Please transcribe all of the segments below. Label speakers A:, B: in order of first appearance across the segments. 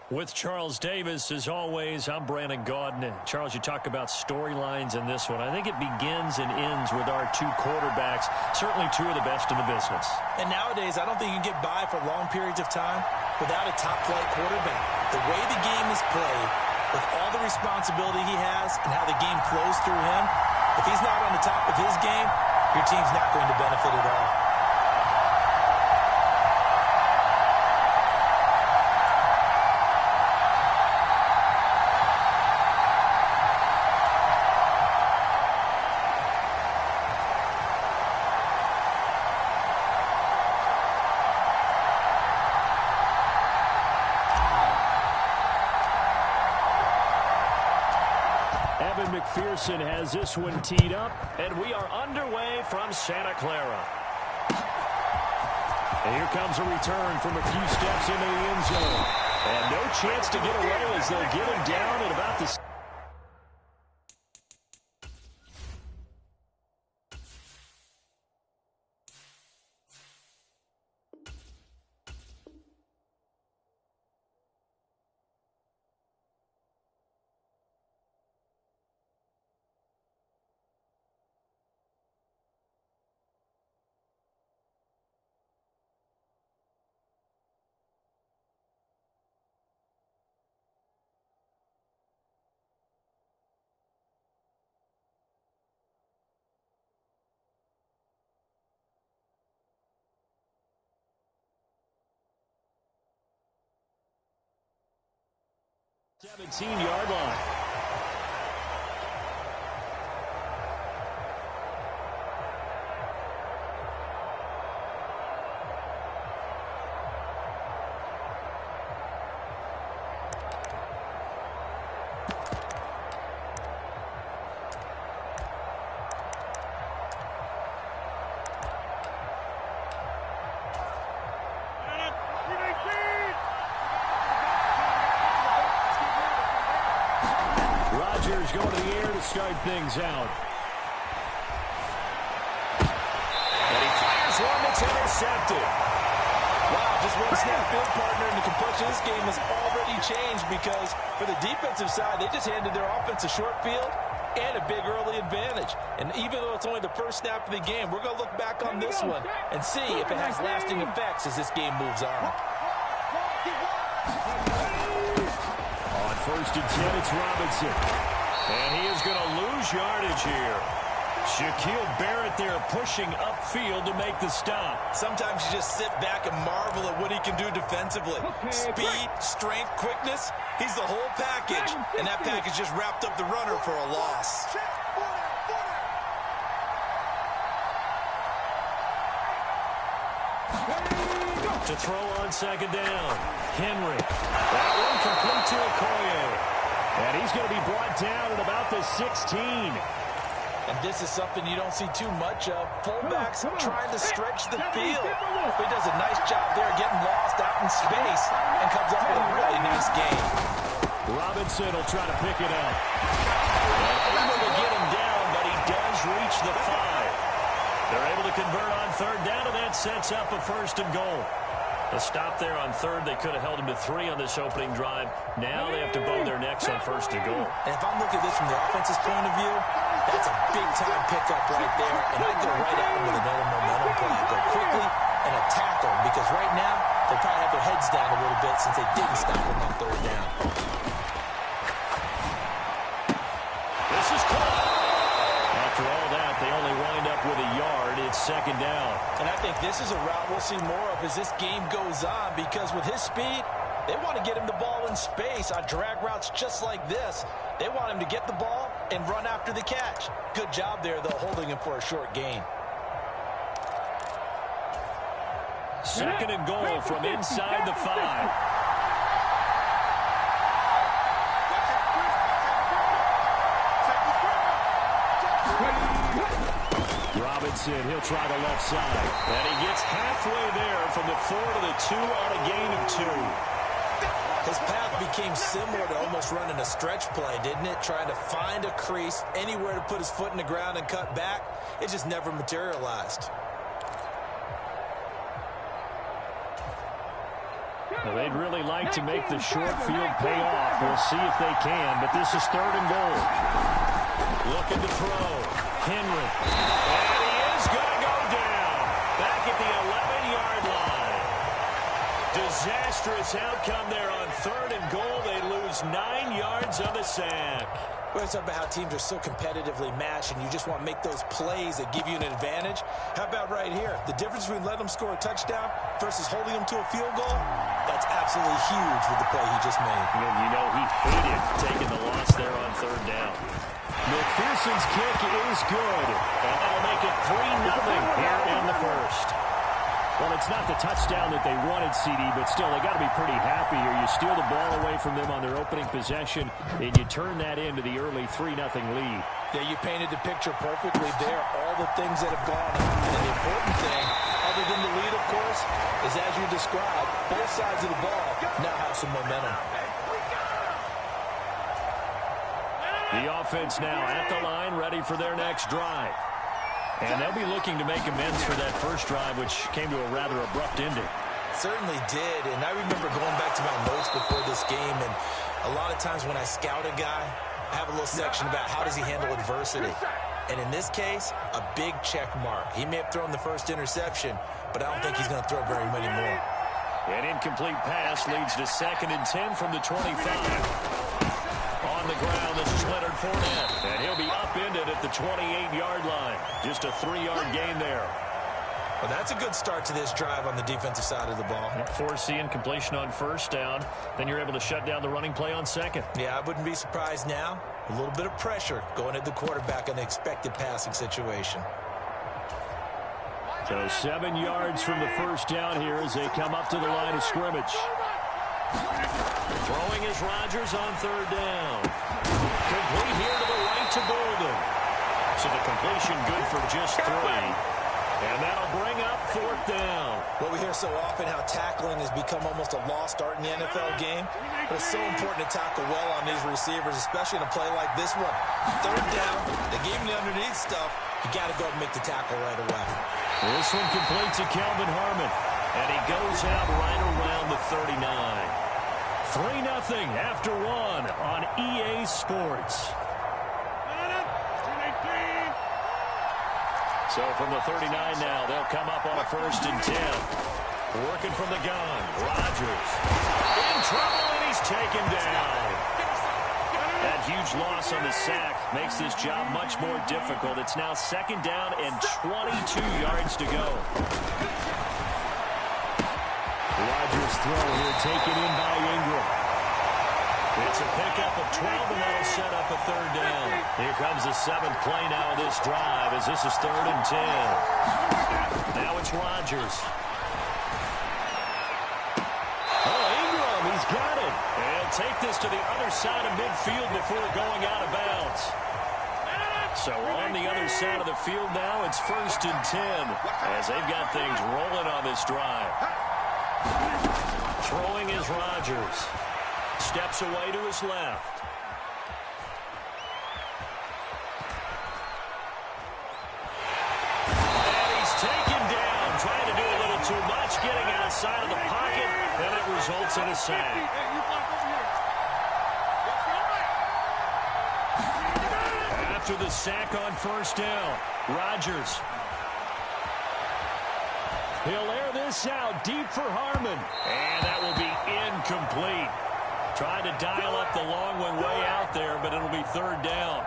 A: With Charles Davis, as always, I'm Brandon Gaudin. Charles, you talk about storylines in this one. I think it begins and ends with our two quarterbacks, certainly two of the best in the business.
B: And nowadays, I don't think you can get by for long periods of time without a top-flight quarterback. The way the game is played, with all the responsibility he has and how the game flows through him, if he's not on the top of his game, your team's not going to benefit at all.
A: McPherson has this one teed up, and we are underway from Santa Clara. And here comes a return from a few steps into the end zone. And no chance to get away as they'll get him down at about the... ...17-yard line. Rodgers going to the air to start things out. And he fires one that's intercepted.
B: Wow, just one snap field partner, and the complexion of this game has already changed because for the defensive side, they just handed their offense a short field and a big early advantage. And even though it's only the first snap of the game, we're going to look back on this one and see if it has lasting effects as this game moves on.
A: On 1st and 10, it's Robinson. And he is going to lose yardage here. Shaquille Barrett there pushing upfield to make the stop.
B: Sometimes you just sit back and marvel at what he can do defensively. Speed, strength, quickness, he's the whole package. And that package just wrapped up the runner for a loss.
A: To throw on 2nd down, Henry. That one complete to Okoye. And he's going to be brought down at about the 16.
B: And this is something you don't see too much of. Fullbacks trying to stretch the field. But he does a nice job there getting lost out in space and comes up with a really nice game.
A: Robinson will try to pick it up. And able to get him down, but he does reach the 5. They're able to convert on 3rd down, and that sets up a 1st and goal. A stop there on 3rd. They could have held him to 3 on this opening drive. Now they have to bow their necks on 1st and goal.
B: And if I'm looking at this from the offense's point of view, that's a big-time pickup right there. And I'd go right at him with another momentum play. Go quickly and attack them because right now they probably have their heads down a little bit since they didn't stop him on 3rd down.
A: This is caught. After all that, they only wind up with a yard. It's 2nd down.
B: And I think this is a route we'll see more of as this game goes on because with his speed, they want to get him the ball in space on drag routes just like this. They want him to get the ball and run after the catch. Good job there, though, holding him for a short gain.
A: 2nd and goal from inside the 5. Robinson, he'll try the left side. And he gets halfway there from the 4 to the 2 on a gain of 2.
B: His path became similar to almost running a stretch play, didn't it? Trying to find a crease, anywhere to put his foot in the ground and cut back. It just never materialized.
A: Well, they'd really like to make the short field pay off. We'll see if they can, but this is 3rd and goal. Looking to throw. Henry. And he is going to go down. Back at the 11-yard line. Disastrous outcome there on 3rd and goal. They lose 9 yards on the sack.
B: Well, it's about how teams are so competitively matched, and you just want to make those plays that give you an advantage. How about right here? The difference between letting them score a touchdown versus holding them to a field goal, that's absolutely huge with the play he just made.
A: And you know he hated taking the loss there on 3rd down. McPherson's kick is good, and that'll make it 3-0 here in the first. Well, it's not the touchdown that they wanted, CD, but still, they got to be pretty happy here. You steal the ball away from them on their opening possession, and you turn that into the early 3-0 lead.
B: Yeah, you painted the picture perfectly there, all the things that have gone on. And the important thing, other than the lead, of course, is as you described, both sides of the ball now have some momentum.
A: The offense now at the line, ready for their next drive. And they'll be looking to make amends for that first drive, which came to a rather abrupt ending.
B: Certainly did, and I remember going back to my notes before this game, and a lot of times when I scout a guy, I have a little section about how does he handle adversity. And in this case, a big check mark. He may have thrown the first interception, but I don't think he's going to throw very many more.
A: An incomplete pass leads to 2nd and 10 from the 25. On the ground, this is Leonard Fournette, and he'll be upended at the 28-yard line. Just a 3-yard gain there.
B: Well, that's a good start to this drive on the defensive side of the ball.
A: Force the incompletion on 1st down. Then you're able to shut down the running play on 2nd.
B: Yeah, I wouldn't be surprised now. A little bit of pressure going at the quarterback in the expected passing situation.
A: So 7 yards from the 1st down here as they come up to the line of scrimmage. Throwing is Rodgers on 3rd down. Complete here to the right to Bolden. So the completion good for just 3. And that'll bring up 4th down.
B: Well, we hear so often how tackling has become almost a lost art in the NFL game. But it's so important to tackle well on these receivers, especially in a play like this one. 3rd down, they gave him the underneath stuff. You got to go and make the tackle right away.
A: This one complete to Kelvin Harmon. And he goes out right around the 39. 3-0 after 1 on EA Sports. So from the 39 now, they'll come up on a 1st and 10. Working from the gun, Rodgers. In trouble, and he's taken down. That huge loss on the sack makes this job much more difficult. It's now 2nd down and 22 yards to go. Rodgers throw here, taken in by Ingram. It's a pickup of 12, and that'll set up a 3rd down. Here comes the 7th play now of this drive as this is 3rd and 10. Now it's Rodgers. Oh, Ingram, he's got it. And take this to the other side of midfield before going out of bounds. So on the other side of the field now, it's 1st and 10 as they've got things rolling on this drive. Throwing is Rodgers. Steps away to his left. And he's taken down, trying to do a little too much, getting outside of the pocket, and it results in a sack. After the sack on 1st down, Rodgers. He'll air this out deep for Harmon, and that will be incomplete. Trying to dial up the long one way out there, but it'll be 3rd down.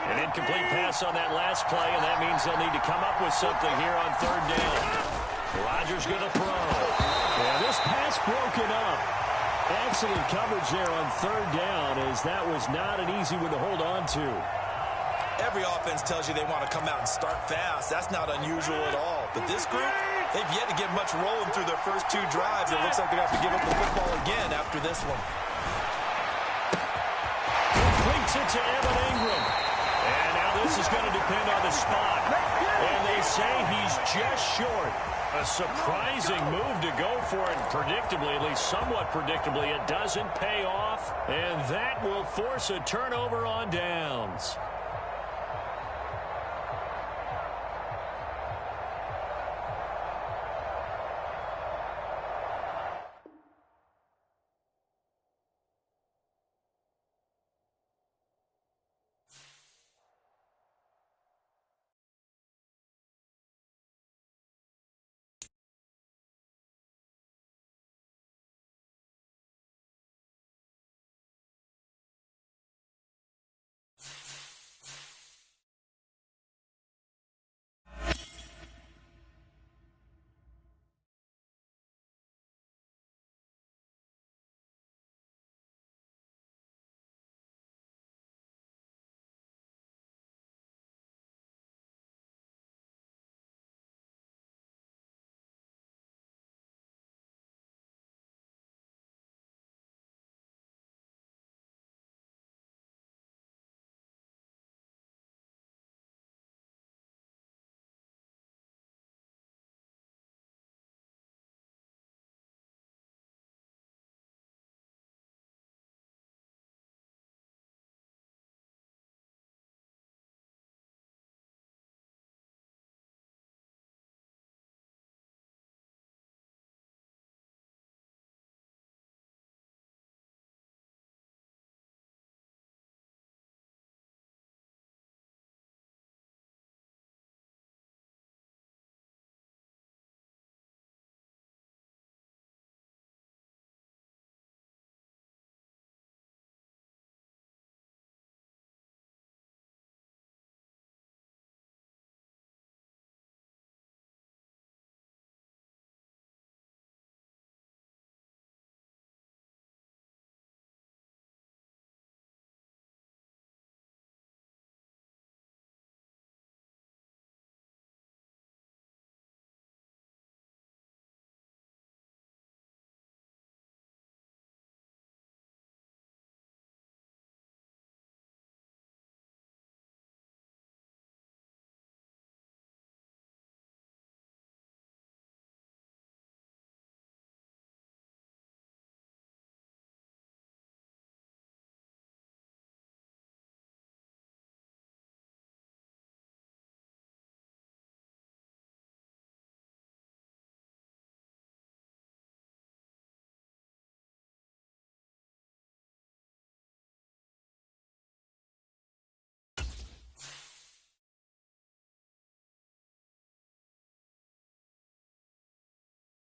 A: An incomplete pass on that last play, and that means they'll need to come up with something here on 3rd down. Rodgers going to throw. Yeah, this pass broken up. Excellent coverage there on 3rd down, as that was not an easy one to hold on to.
B: Every offense tells you they want to come out and start fast. That's not unusual at all. But this group, they've yet to get much rolling through their first 2 drives. It looks like they're going to have to give up the football again after this one.
A: Completes it to Evan Ingram. And now this is going to depend on the spot. And they say he's just short. A surprising move to go for it. Predictably, at least somewhat predictably, it doesn't pay off. And that will force a turnover on downs.